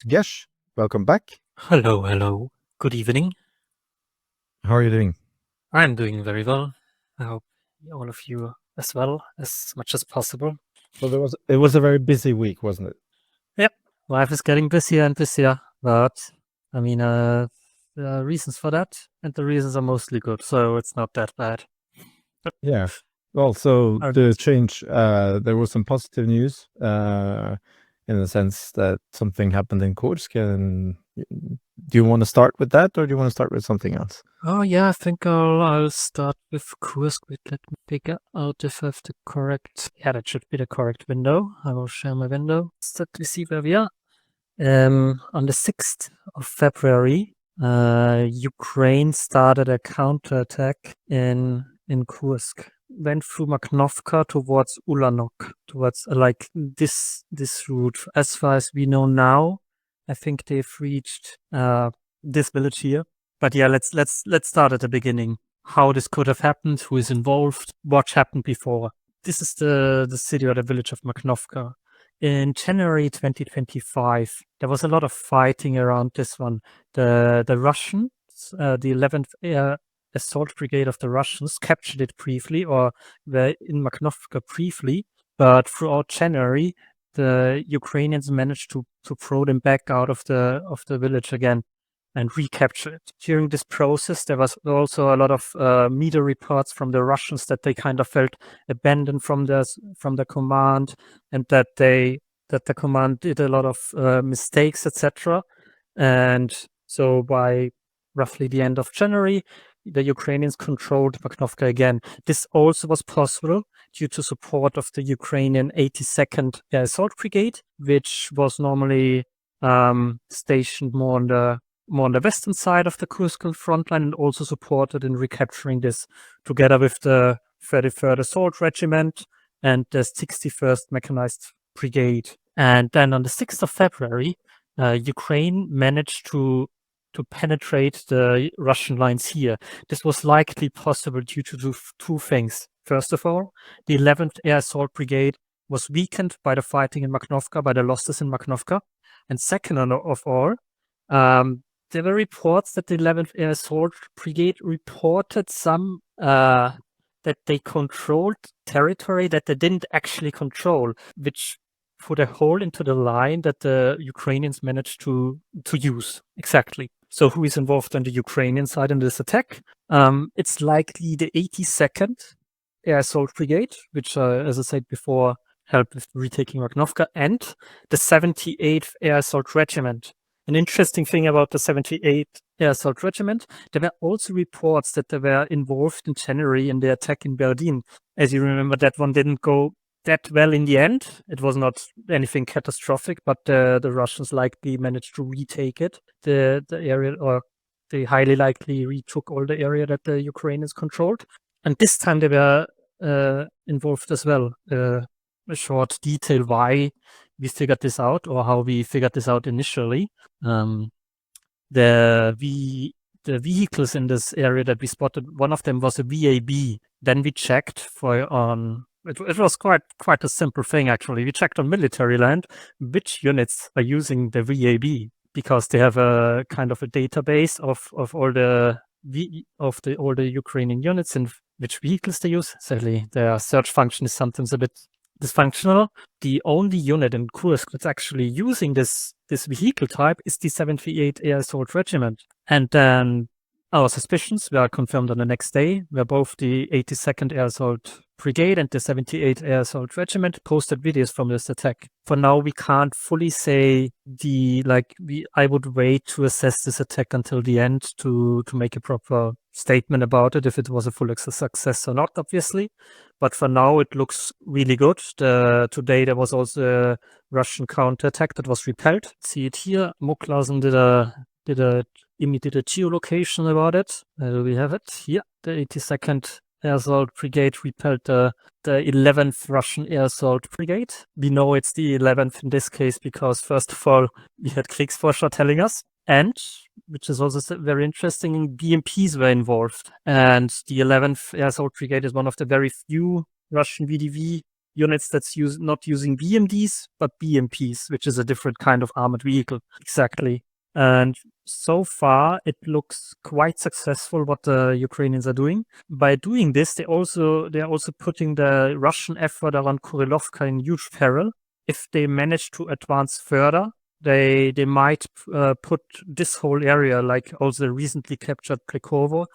Gesh, welcome back. Hello. Good evening. How are you doing? I'm doing very well. I hope all of you as well, as much as possible. Well, it was a very busy week, wasn't it? Yep, life is getting busier and busier, but I mean, there are reasons for that, and the reasons are mostly good, so it's not that bad. Yeah. Well, so Are the change, there was some positive news in the sense that something happened in Kursk. And do you want to start with that, or do you want to start with something else? Oh yeah, I think I'll start with Kursk. Wait, let me figure out if I have the correct. Yeah, that should be the correct window. I will share my window so that we see where we are. On the 6th of February, Ukraine started a counterattack in Kursk. Went through Makhnovka towards Ulanok, towards like this route. As far as we know now, I think they've reached this village here. But yeah, let's start at the beginning. How this could have happened, who is involved, what happened before. This is the city or the village of Makhnovka. In January 2025, there was a lot of fighting around this one. The Russians, the 11th Air Assault Brigade of the Russians, captured it briefly, or were in Makhnovka briefly. But throughout January, the Ukrainians managed to throw them back out of the village again and recapture it. During this process, there was also a lot of media reports from the Russians that they kind of felt abandoned from the command, and that the command did a lot of mistakes, etc. And so by roughly the end of January, the Ukrainians controlled Makhnovka again. This also was possible due to support of the Ukrainian 82nd Air Assault Brigade, which was normally stationed more on the western side of the Kursk front line, and also supported in recapturing this, together with the 33rd Assault Regiment and the 61st Mechanized Brigade. And then on the 6th of February, Ukraine managed to penetrate the Russian lines here. This was likely possible due to two things. First of all, the 11th Air Assault Brigade was weakened by the fighting in Makhnovka, by the losses in Makhnovka. And second of all, there were reports that the 11th Air Assault Brigade reported some that they controlled territory that they didn't actually control, which put a hole into the line that the Ukrainians managed to use. Exactly. So who is involved on the Ukrainian side in this attack? It's likely the 82nd Air Assault Brigade, which, as I said before, helped with retaking Makhnovka, and the 78th Air Assault Regiment. An interesting thing about the 78th Air Assault Regiment, there were also reports that they were involved in January in the attack in Berlin. As you remember, that one didn't go that well in the end. It was not anything catastrophic, but the Russians likely managed to retake it, the area, or they highly likely retook all the area that the Ukrainians controlled. And this time they were involved as well. A short detail why we figured this out, or how we figured this out initially. The vehicles in this area that we spotted, one of them was a VAB. Then we checked for it was quite a simple thing, actually. We checked on military land which units are using the VAB, because they have a kind of a database of all the Ukrainian units and which vehicles they use. Sadly, their search function is sometimes a bit dysfunctional. The only unit in Kursk that's actually using this vehicle type is the 78th Air Assault Regiment. And then our suspicions were confirmed on the next day, where both the 82nd Air Assault Brigade and the 78th Air Assault Regiment posted videos from this attack. For now, we can't fully say I would wait to assess this attack until the end to make a proper statement about it, if it was a full success or not, obviously. But for now, it looks really good. Today, there was also a Russian counterattack that was repelled. See it here. Muklazin did a geolocation about it. Do we have it? Yeah, the 82nd Air Assault Brigade repelled the 11th Russian Air Assault Brigade. We know it's the 11th in this case because, first of all, we had Kriegsforscher telling us, and, which is also very interesting, BMPs were involved. And the 11th Air Assault Brigade is one of the very few Russian VDV units that's not using BMDs, but BMPs, which is a different kind of armored vehicle. Exactly. And so far, it looks quite successful what the Ukrainians are doing. By doing this, they're also putting the Russian effort around Kurilovka in huge peril. If they manage to advance further, they might put this whole area, like also recently captured Plekovo,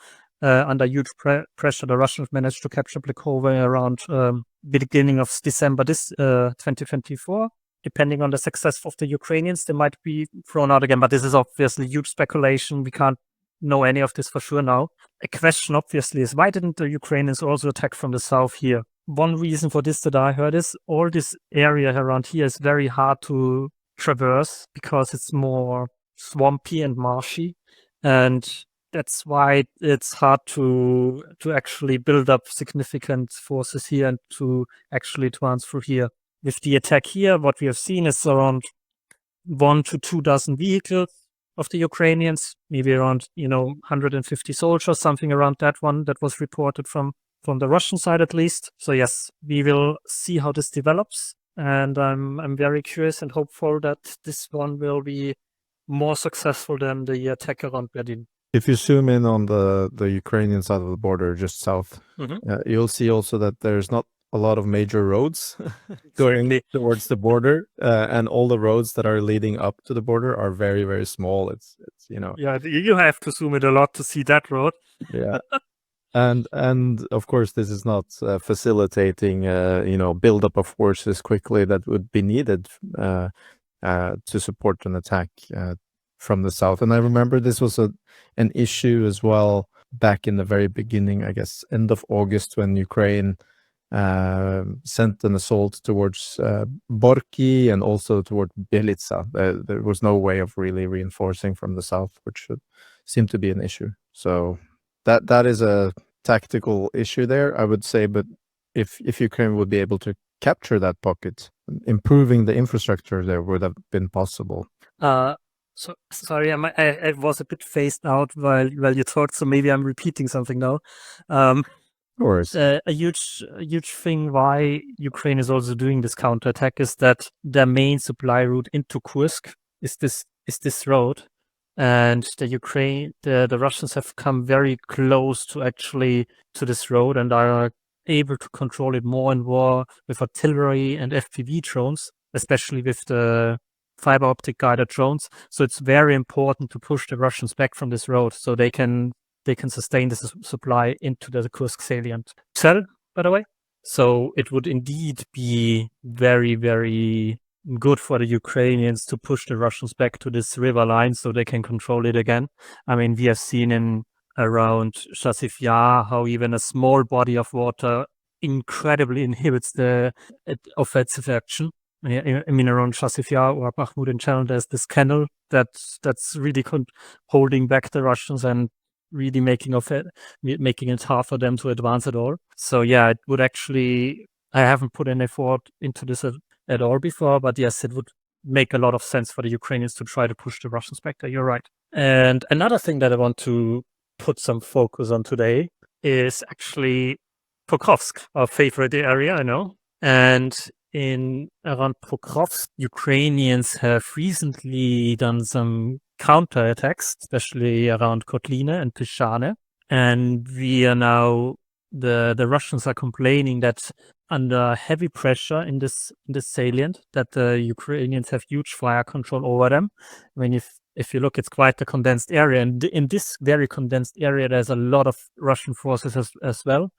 under huge pressure. The Russians managed to capture Plekovo around beginning of December 2024. Depending on the success of the Ukrainians, they might be thrown out again. But this is obviously huge speculation. We can't know any of this for sure now. A question, obviously, is why didn't the Ukrainians also attack from the south here? One reason for this that I heard is all this area around here is very hard to traverse because it's more swampy and marshy. And that's why it's hard to actually build up significant forces here and to actually advance through here. With the attack here, what we have seen is around 1 to 2 dozen vehicles of the Ukrainians, maybe around 150 soldiers, something around that one that was reported from the Russian side at least. So yes, we will see how this develops, and I'm very curious and hopeful that this one will be more successful than the attack around Berlin. If you zoom in on the Ukrainian side of the border, just south, you'll see also that there's not a lot of major roads going towards the border, and all the roads that are leading up to the border are very, very small. It's yeah, you have to zoom in a lot to see that road. Yeah. And of course, this is not facilitating build up of forces quickly that would be needed to support an attack from the south. And I remember this was an issue as well back in the very beginning, I guess end of August, when Ukraine sent an assault towards Borky and also toward Bielitsa. There was no way of really reinforcing from the south, which seemed to be an issue. So that is a tactical issue there, I would say. But if Ukraine would be able to capture that pocket, improving the infrastructure there would have been possible. So sorry, I was a bit phased out while you talked, so maybe I'm repeating something now. Of course. A huge thing why Ukraine is also doing this counterattack is that their main supply route into Kursk is this road, and the Russians have come very close to this road and are able to control it more and more with artillery and FPV drones, especially with the fiber optic guided drones. So it's very important to push the Russians back from this road so they can sustain this supply into the Kursk salient. By the way. So it would indeed be very, very good for the Ukrainians to push the Russians back to this river line so they can control it again. I mean, we have seen around Chasiv Yar how even a small body of water incredibly inhibits the offensive action. I mean, around Chasiv Yar or Bakhmut in general, there's this canal that's really holding back the Russians and really making it hard for them to advance at all. So yeah, it would actually, I haven't put any thought into this at all before, but yes, it would make a lot of sense for the Ukrainians to try to push the Russians back there. You're right. And another thing that I want to put some focus on today is actually Pokrovsk, our favorite area, I know. And around Pokrovsk, Ukrainians have recently done some counterattacks, especially around Kotline and Pyshane. And we are now, the Russians are complaining that under heavy pressure in this salient, that the Ukrainians have huge fire control over them. I mean, if you look, it's quite a condensed area. And in this very condensed area, there's a lot of Russian forces as well.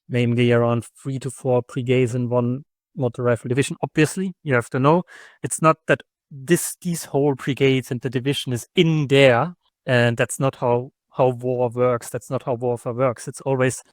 Namely around 3 to 4 brigades in one motor rifle division. Obviously, you have to know, it's not that these whole brigades and the division is in there, and that's not how war works. That's not how warfare works. It's always,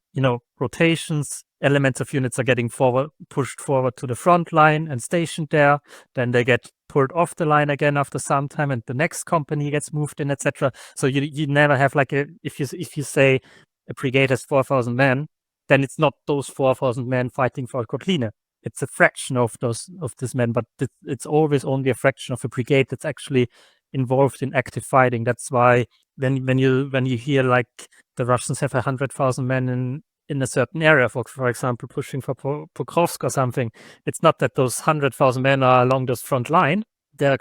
rotations. Elements of units are getting pushed forward to the front line and stationed there. Then they get pulled off the line again after some time, and the next company gets moved in, etc. So you never have if you say a brigade has 4,000 men, then it's not those 4,000 men fighting for Kotline. It's a fraction of this men, but it's always only a fraction of a brigade that's actually involved in active fighting. That's why when you hear like the Russians have 100,000 men in a certain area, for example, pushing for Pokrovsk or something, it's not that those 100,000 men are along this front line. There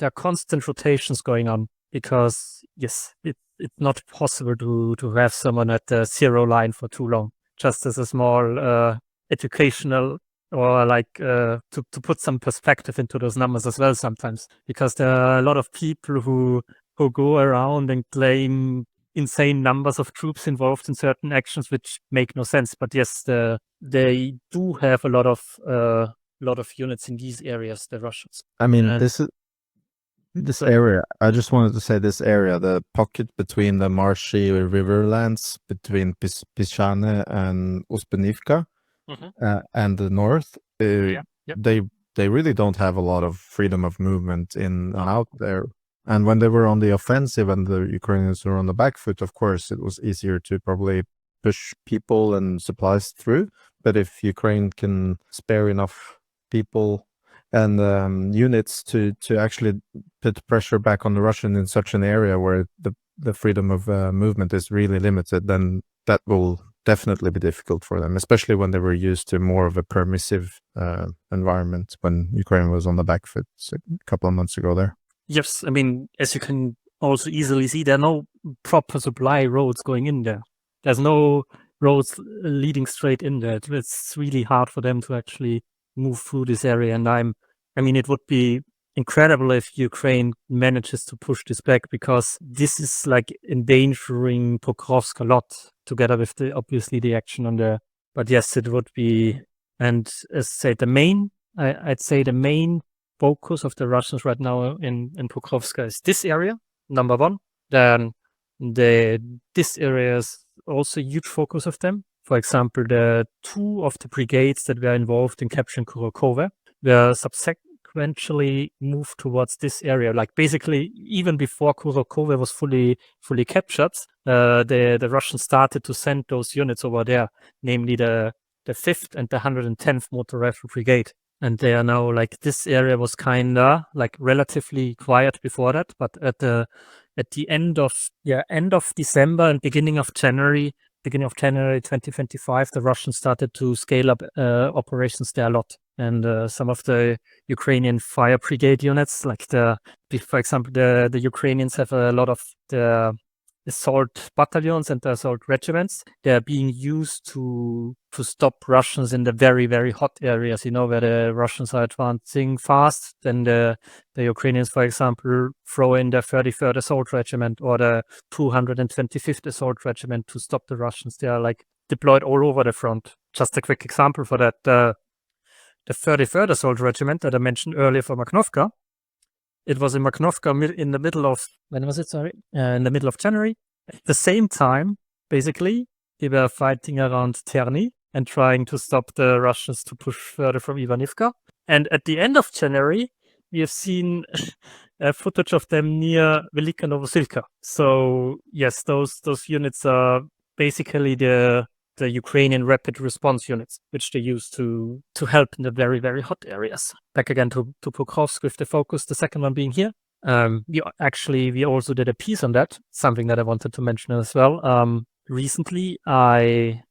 are constant rotations going on because, yes, it's not possible to have someone at the 0 line for too long. Just as a small educational or like to put some perspective into those numbers as well sometimes, because there are a lot of people who go around and claim insane numbers of troops involved in certain actions which make no sense. But yes, they do have a lot of units in these areas, the Russians. I mean, this area, I just wanted to say this area, the pocket between the marshy riverlands between Pischane and Uspenivka and the north, they really don't have a lot of freedom of movement in and out there. And when they were on the offensive and the Ukrainians were on the back foot, of course, it was easier to probably push people and supplies through. But if Ukraine can spare enough people and units to actually put pressure back on the Russian in such an area where the freedom of movement is really limited, then that will definitely be difficult for them, especially when they were used to more of a permissive environment when Ukraine was on the back foot a couple of months ago there. Yes, I mean, as you can also easily see, there are no proper supply roads going in there. There's no roads leading straight in there. It's really hard for them to actually move through this area. And I mean, it would be incredible if Ukraine manages to push this back, because this is like endangering Pokrovsk a lot, together with obviously the action on there. But yes, it would be, and as I say, I'd say the main focus of the Russians right now in Pokrovsk is this area, number one. Then this area is also a huge focus of them. For example, the 2 of the brigades that were involved in capturing Kurakove were subsequently moved towards this area. Like basically, even before Kurakove was fully captured, the Russians started to send those units over there, namely the 5th and the 110th Motor Rifle Brigade. And they are now, like, this area was kinda like relatively quiet before that, but at the end of December and beginning of January 2025, the Russians started to scale up operations there a lot. And some of the Ukrainian fire brigade units, like for example, the Ukrainians have a lot of the assault battalions and the assault regiments. They're being used to stop Russians in the very, very hot areas, where the Russians are advancing fast. Then the Ukrainians, for example, throw in the 33rd Assault Regiment or the 225th Assault Regiment to stop the Russians. They are like deployed all over the front. Just a quick example for that. The 33rd Assault Regiment that I mentioned earlier for Makhnovka, it was in Makhnovka in the middle of, when was it? Sorry. In the middle of January. At the same time, basically, they were fighting around Terny and trying to stop the Russians to push further from Ivanivka. And at the end of January, we have seen footage of them near Velika Novosilka. So yes, those units are basically the Ukrainian rapid response units, which they use to help in the very, very hot areas. Back again to Pokrovsk with the focus, the second one being here. We also did a piece on that, something that I wanted to mention as well. Recently, I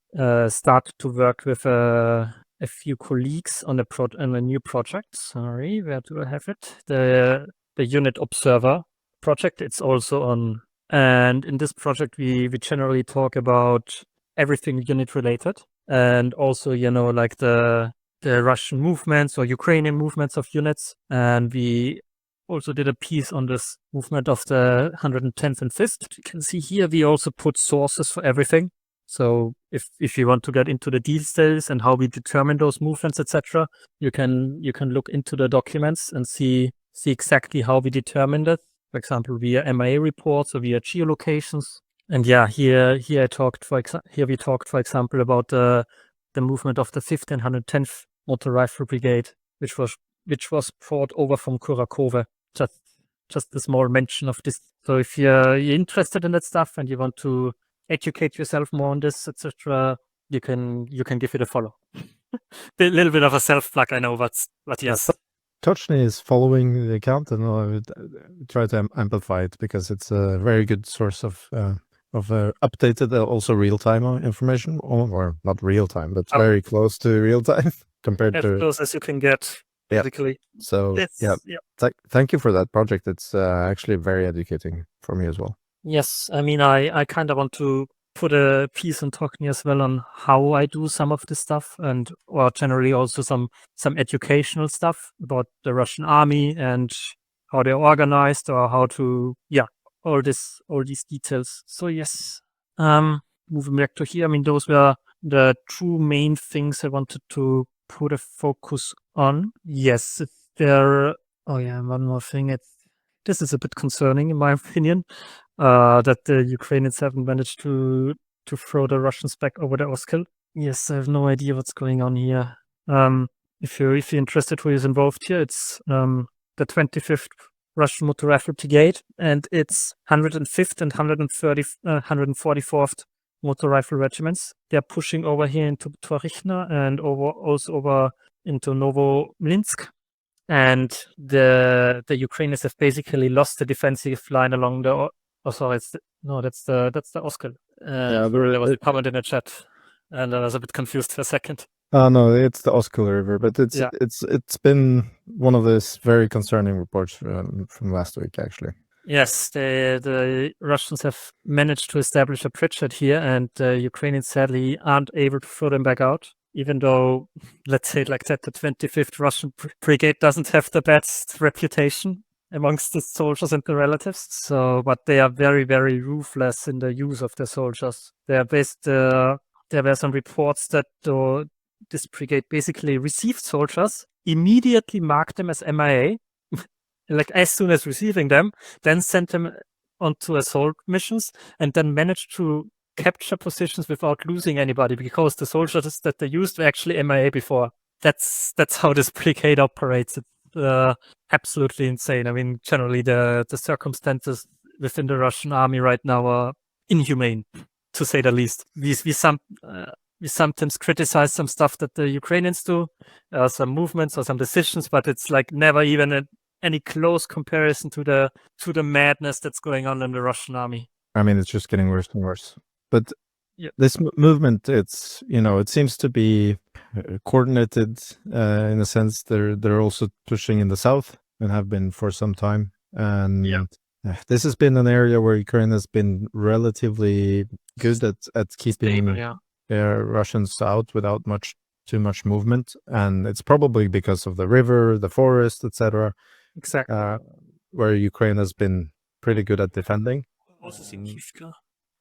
started to work with a few colleagues on a new project. Sorry, where do I have it? The Unit Observer project. It's also on, and in this project, we generally talk about everything unit related, and also like the Russian movements or Ukrainian movements of units. And we also did a piece on this movement of the 110th and 5th. You can see here we also put sources for everything. So if you want to get into the details and how we determine those movements, etc., you can look into the documents and see exactly how we determined it. For example, via MIA reports or via geolocations. And yeah, here we talked, for example, about the movement of the 5th and 110th Motor Rifle Brigade, which was brought over from Kurakove. Just a small mention of this. So if you're interested in that stuff and you want to educate yourself more on this, etc., you can give it a follow. A little bit of a self-plug, I know, but yes. Tochnyi is following the account, and I would try to amplify it because it's a very good source of updated, also real-time information, or not real-time, but Oh. very close to real-time compared As to. close as you can get, Yeah. basically. So It's, yeah, thank you for that project. It's actually very educating for me as well. Yes, I mean, I kind of want to put a piece on Tochnyi as well on how I do some of this stuff, and or generally also some educational stuff about the Russian army and how they're organized, or how to all these details. So yes, moving back to here, I mean, those were the two main things I wanted to put a focus on. Yes, there. Oh yeah, one more thing. This is a bit concerning in my opinion. That the Ukrainians haven't managed to throw the Russians back over the Oskil. Yes, I have no idea what's going on here. If you're interested who is involved here, it's the 25th Russian Motor Rifle Brigade, and it's 105th and 144th Motor Rifle Regiments. They're pushing over here into Torichna and also over into Novomlinsk. And the Ukrainians have basically lost the defensive line along the. Oh, sorry, that's the Oskil. There was a comment in the chat, and I was a bit confused for a second. No, it's the Oskil River, but it's been one of these very concerning reports from last week, actually. Yes, the Russians have managed to establish a bridgehead here, and the Ukrainians sadly aren't able to throw them back out. Even though, let's say it like that, the 25th Russian Brigade doesn't have the best reputation amongst the soldiers and the relatives. So, but they are very, very ruthless in the use of their soldiers. There were some reports that this brigade basically received soldiers, immediately marked them as MIA, like as soon as receiving them, then sent them onto assault missions, and then managed to capture positions without losing anybody, because the soldiers that they used were actually MIA before. That's how this brigade operates. It's absolutely insane. I mean, generally the circumstances within the Russian army right now are inhumane, to say the least. We sometimes criticize some stuff that the Ukrainians do, some movements or some decisions, but it's like never even any close comparison to the madness that's going on in the Russian army. I mean, it's just getting worse and worse. But this movement, it seems to be coordinated in a sense. They're also pushing in the south and have been for some time. And this has been an area where Ukraine has been relatively good at keeping Russians out without too much movement. And it's probably because of the river, the forest, etc. Exactly. Where Ukraine has been pretty good at defending. Also in Kyiv.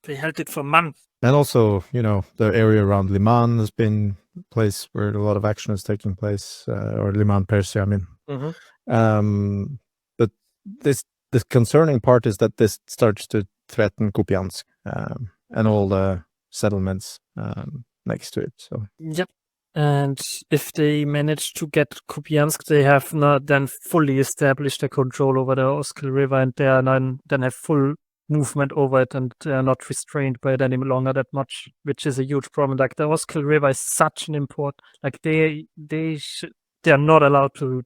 They held it for months. And also, the area around Liman has been a place where a lot of action is taking place, or Liman Persia, I mean. Mm-hmm. But the concerning part is that this starts to threaten Kupiansk and all the settlements next to it. So. Yep. And if they manage to get Kupiansk, they have not then fully established their control over the Oskil River, and they are then have full movement over it, and they are not restrained by it any longer that much, which is a huge problem. Like the Oskil River is such an important, like they are not allowed to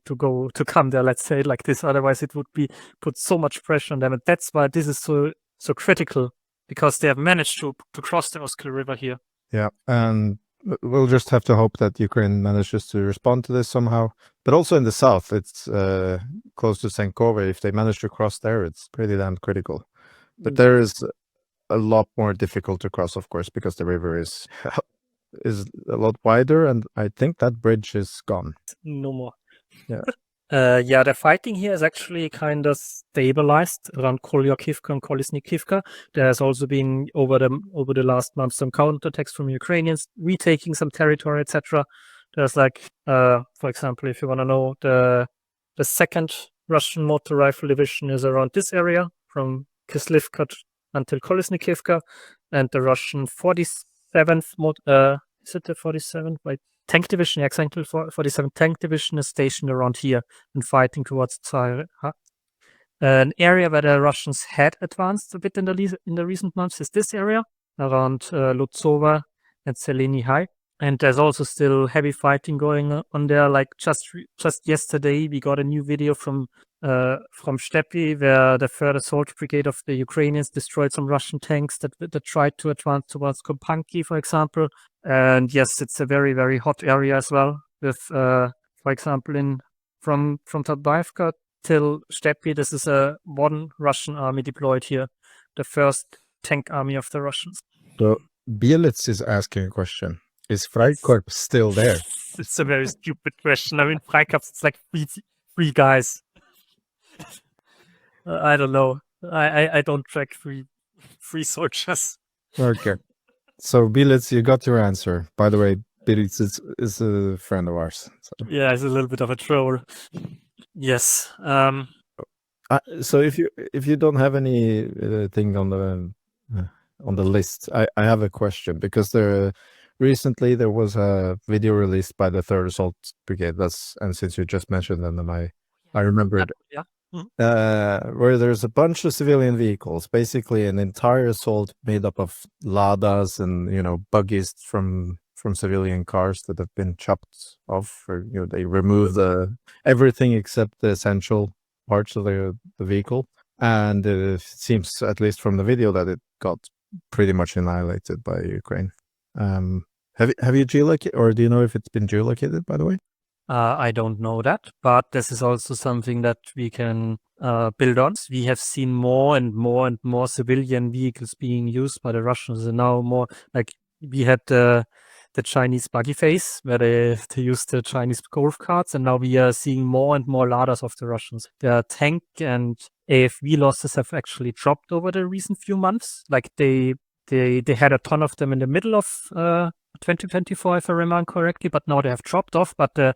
come there, let's say it like this, otherwise it would be put so much pressure on them, and that's why this is so critical, because they have managed to cross the Oskil River here. Yeah, and we'll just have to hope that Ukraine manages to respond to this somehow. But also in the south, it's close to Senkove. If they manage to cross there, it's pretty damn critical. But there is a lot more difficult to cross, of course, because the river is a lot wider, and I think that bridge is gone. No more. Yeah. The fighting here is actually kind of stabilized around Kolyakivka and Kolesnikivka. There has also been over the last month some counterattacks from Ukrainians, retaking some territory, etc. There's for example, if you want to know, the second Russian motor rifle division is around this area from Geschlittert until Kolesnikivka, and the Russian 47th is it the 47th? Wait. Tank division, exactly. 47th tank division is stationed around here and fighting towards Tsar. An area where the Russians had advanced a bit in the recent months is this area around Lutsova and Zeleny High. And there's also still heavy fighting going on there. Like just yesterday, we got a new video from Stepi, where the 3rd Assault Brigade of the Ukrainians destroyed some Russian tanks that tried to advance towards Kompanki, for example. And yes, it's a very, very hot area as well. With, for example, from Tabaivka till Stepi, this is one Russian army deployed here, the first tank army of the Russians. So Bielitz is asking a question. Is Freikorps still there? It's a very stupid question. I mean, Freikorps, it's like three guys. I don't know. I don't track free soldiers. Okay. So Bielitz, you got your answer. By the way, Bielitz is a friend of ours. So. Yeah, he's a little bit of a troll. Yes. So if you don't have any thing on the list, I have a question, because recently there was a video released by the 3rd Assault Brigade. And since you just mentioned them, then I remembered. Yeah. Where there's a bunch of civilian vehicles, basically an entire assault made up of Ladas and buggies from civilian cars that have been chopped off, or they remove everything except the essential parts of the vehicle, and it seems, at least from the video, that it got pretty much annihilated by Ukraine. Have you geolocated, or do you know if it's been geolocated, by the way? I don't know that, but this is also something that we can build on. We have seen more and more and more civilian vehicles being used by the Russians, and now more, like, we had the Chinese buggy phase, where they used the Chinese golf carts, and now we are seeing more and more Ladas of the Russians. Their tank and AFV losses have actually dropped over the recent few months. Like they had a ton of them in the middle of 2024, if I remember correctly, but now they have dropped off. But the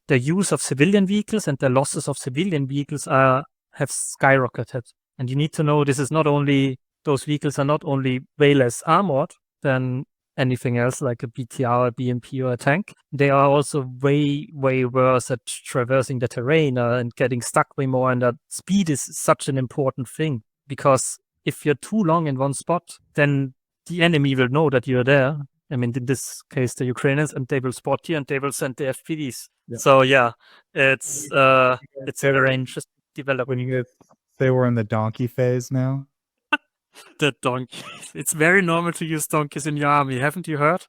use of civilian vehicles and the losses of civilian vehicles have skyrocketed. And you need to know, those vehicles are not only way less armored than anything else, like a BTR, a BMP, or a tank. They are also way, way worse at traversing the terrain and getting stuck way more. And that speed is such an important thing, because if you're too long in one spot, then the enemy will know that you're there. I mean, in this case, the Ukrainians, and they will spot you and they will send the FPDs. Yeah. So yeah, it's a very interesting development. They were in the donkey phase now. The donkey. It's very normal to use donkeys in your army. Haven't you heard?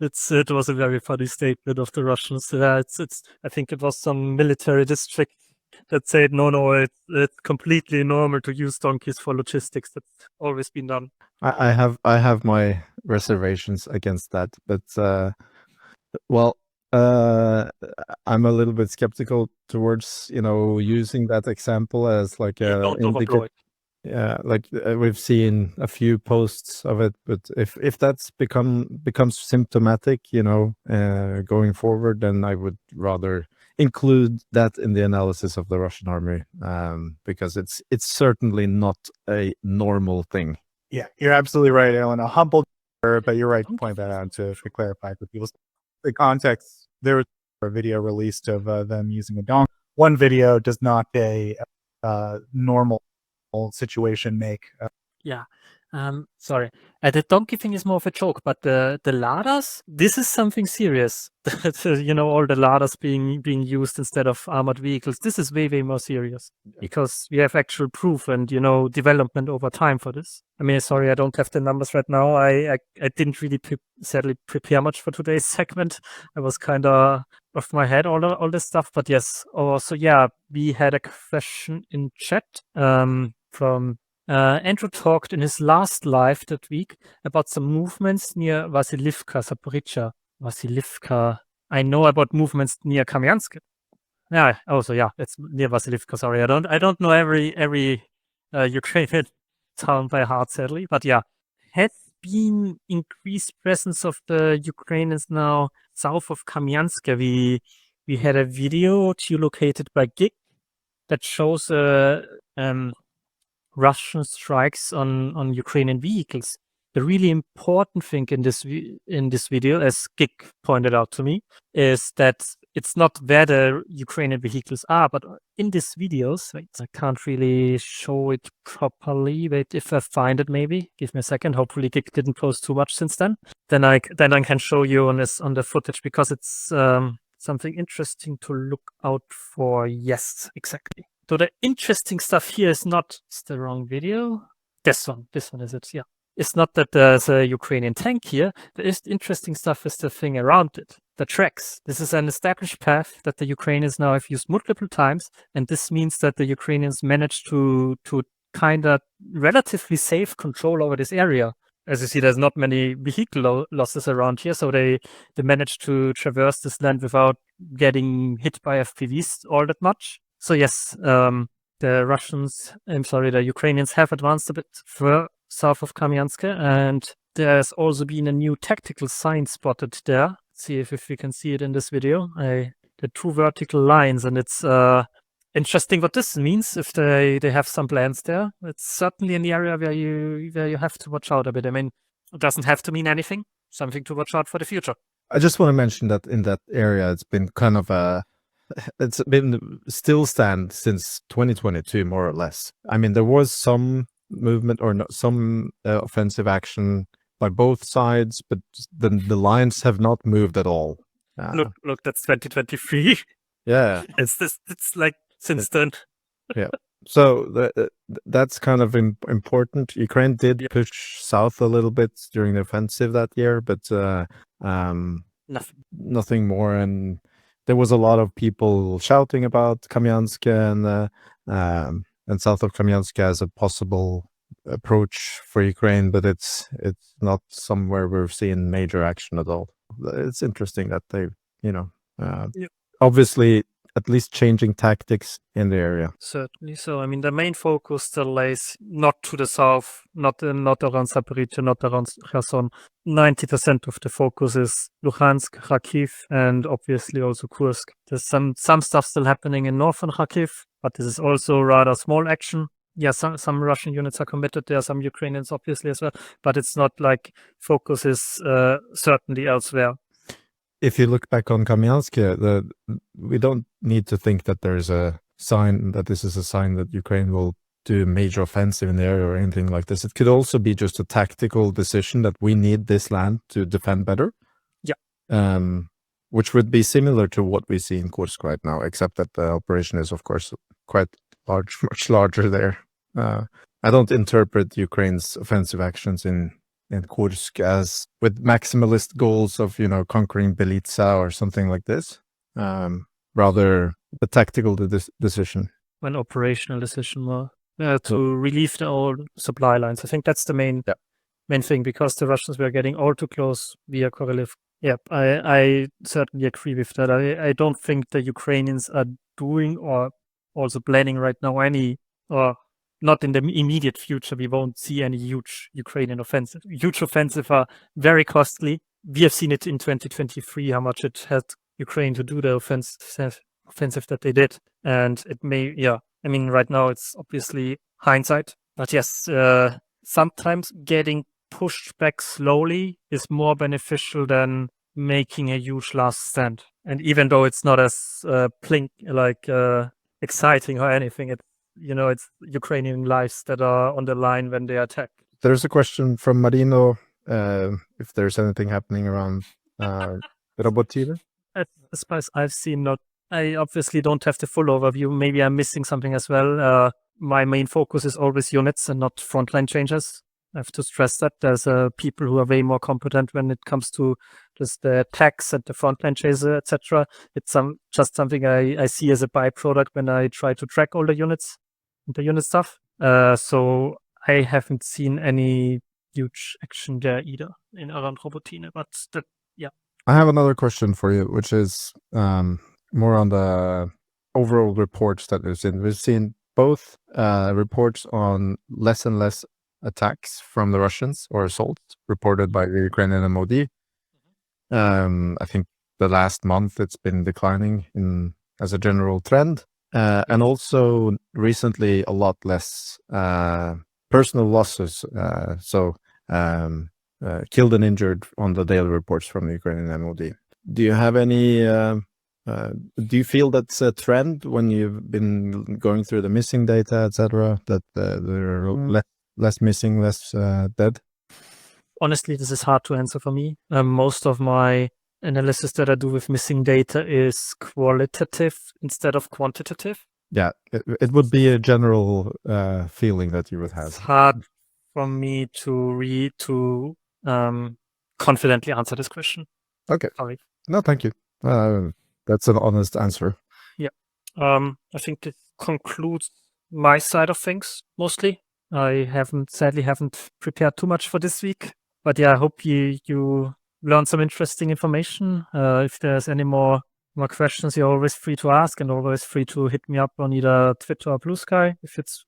It was a very funny statement of the Russians. I think it was some military district that said, no, it's completely normal to use donkeys for logistics. That's always been done. I have my reservations against that, but I'm a little bit skeptical towards using that example as like we've seen a few posts of it, but if that's becomes symptomatic, going forward, then I would rather include that in the analysis of the Russian army, because it's certainly not a normal thing. Yeah, you're absolutely right, Erlend. A humble, but you're right to point that out to clarify for people. The context, there was a video released of them using a donkey. One video does not a normal situation make. Yeah. Sorry. The donkey thing is more of a joke, but the Ladas, this is something serious. All the Ladas being used instead of armored vehicles. This is way, way more serious, because we have actual proof and, development over time for this. I mean, sorry, I don't have the numbers right now. I didn't really sadly prepare much for today's segment. I was kind of off my head, all this stuff. But yes, also, yeah, we had a question in chat from Andrew talked in his last live that week about some movements near Vasilivka, Zaporizhzhia. Vasilivka. I know about movements near Kamyansk. Yeah. Also, yeah, it's near Vasilivka. Sorry, I don't know every Ukrainian town by heart, sadly. But yeah, has been increased presence of the Ukrainians now south of Kamyansk. We had a video geolocated by Gig that shows Russian strikes on Ukrainian vehicles. The really important thing in this video, as Gig pointed out to me, is that it's not where the Ukrainian vehicles are, but in these videos, wait, I can't really show it properly. Wait, if I find it, maybe give me a second. Hopefully, it didn't post too much since then. Then I can show you on the footage, because it's something interesting to look out for. Yes, exactly. So the interesting stuff here is not, it's the wrong video. This one is it? Yeah. It's not that there's a Ukrainian tank here. The interesting stuff is the thing around it, the tracks. This is an established path that the Ukrainians now have used multiple times, and this means that the Ukrainians managed to kind of relatively safe control over this area. As you see, there's not many vehicle losses around here, so they managed to traverse this land without getting hit by FPVs all that much. So yes, the Ukrainians have advanced a bit further south of Kamyansk, and there's also been a new tactical sign spotted there. Let's see if we can see it in this video. The two vertical lines, and it's interesting what this means. If they have some plans there, it's certainly an area where you have to watch out a bit. I mean, it doesn't have to mean anything. Something to watch out for the future. I just want to mention that in that area, it's been kind of it's been still stand since 2022, more or less. I mean, there was some movement or some offensive action by both sides, but the lines have not moved at all. Look, that's 2023. Yeah, it's like since then. Yeah, so that's kind of important. Ukraine did push south a little bit during the offensive that year, but nothing more. And there was a lot of people shouting about Kamyansk and south of Kamyansk as a possible approach for Ukraine, but it's not somewhere we've seen major action at all. It's interesting that they, obviously at least changing tactics in the area. Certainly so. I mean, the main focus still lays not to the south, not around Zaporizhzhia, not around Kherson. 90% of the focus is Luhansk, Kyiv, and obviously also Kursk. There's some stuff still happening in northern Kyiv, but this is also rather small action. Yeah, some Russian units are committed there, some Ukrainians obviously as well, but it's not like focus is certainly elsewhere. If you look back on Kamyansk, we don't need to think that there's a sign that this is a sign that Ukraine will do a major offensive in the area or anything like this. It could also be just a tactical decision that we need this land to defend better. Yeah. Which would be similar to what we see in Kursk right now, except that the operation is, of course, quite large, much larger there. I don't interpret Ukraine's offensive actions in Kursk as with maximalist goals of, conquering Belitsa or something like this. Rather a tactical decision. An operational decision more. To relieve the old supply lines. I think that's the main thing, because the Russians were getting all too close via Korolev. Yep, I certainly agree with that. I don't think the Ukrainians are doing or also planning right now or not in the immediate future. We won't see any huge Ukrainian offensive. Huge offensive are very costly. We have seen it in 2023, how much it had Ukraine to do the offensive that they did. And it may, I mean, right now it's obviously hindsight. But yes, sometimes getting pushed back slowly is more beneficial than making a huge last stand. And even though it's not as exciting or anything, it's Ukrainian lives that are on the line when they attack. There's a question from Marino, if there's anything happening around Robotyne. As far as I've seen, I obviously don't have the full overview. Maybe I'm missing something as well. My main focus is always units and not frontline changes. I have to stress that there's people who are way more competent when it comes to just the attacks and the frontline chases, etc. It's just something I see as a byproduct when I try to track all the units and the unit stuff. So I haven't seen any huge action there either around Robotyne, but I have another question for you, which is more on the overall reports that we've seen. We've seen both reports on less and less attacks from the Russians or assaults reported by the Ukrainian MOD. I think the last month it's been declining as a general trend. And also recently a lot less personal losses. Killed and injured on the daily reports from the Ukrainian MOD. Do you have any Do you feel that's a trend when you've been going through the missing data, etc., that there are less missing, less dead? Honestly, this is hard to answer for me. Most of my analysis that I do with missing data is qualitative instead of quantitative. Yeah, it would be a general feeling that you would have. It's hard for me to confidently answer this question. Okay. Sorry. No, thank you. That's an honest answer. Yeah. I think this concludes my side of things mostly. I sadly haven't prepared too much for this week, but yeah, I hope you learned some interesting information. If there's any more questions, you're always free to ask and always free to hit me up on either Twitter or Bluesky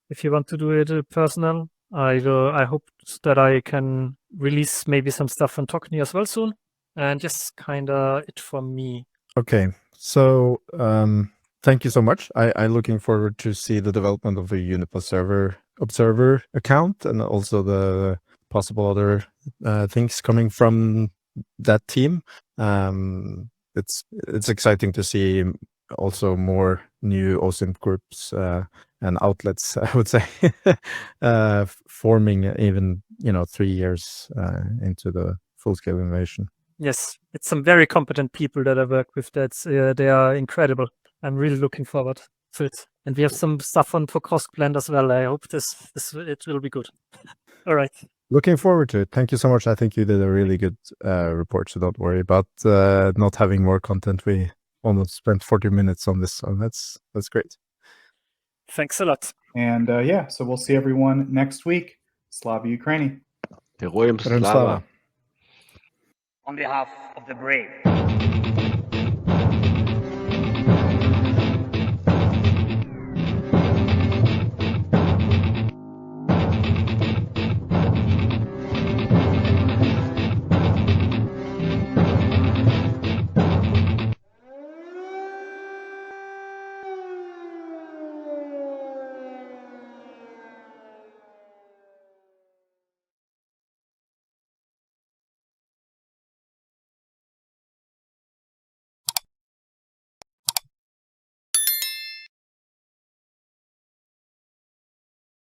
if you want to do it personal. I hope that I can release maybe some stuff on Tochnyi as well soon. And just kind of it for me. Okay, so thank you so much. I'm looking forward to see the development of the Unipa server observer account and also the possible other things coming from that team. It's exciting to see also more new OSINT groups and outlets, I would say, forming even 3 years into the full-scale invasion. Yes, it's some very competent people that I work with. They are incredible. I'm really looking forward to it. And we have some stuff on for Kursk planned as well. I hope it will be good. All right. Looking forward to it. Thank you so much. I think you did a really good report, so don't worry about not having more content. We almost spent 40 minutes on this, so that's great. Thanks a lot. And so we'll see everyone next week. Slava Ukraini. Героям слава. On behalf of the brave.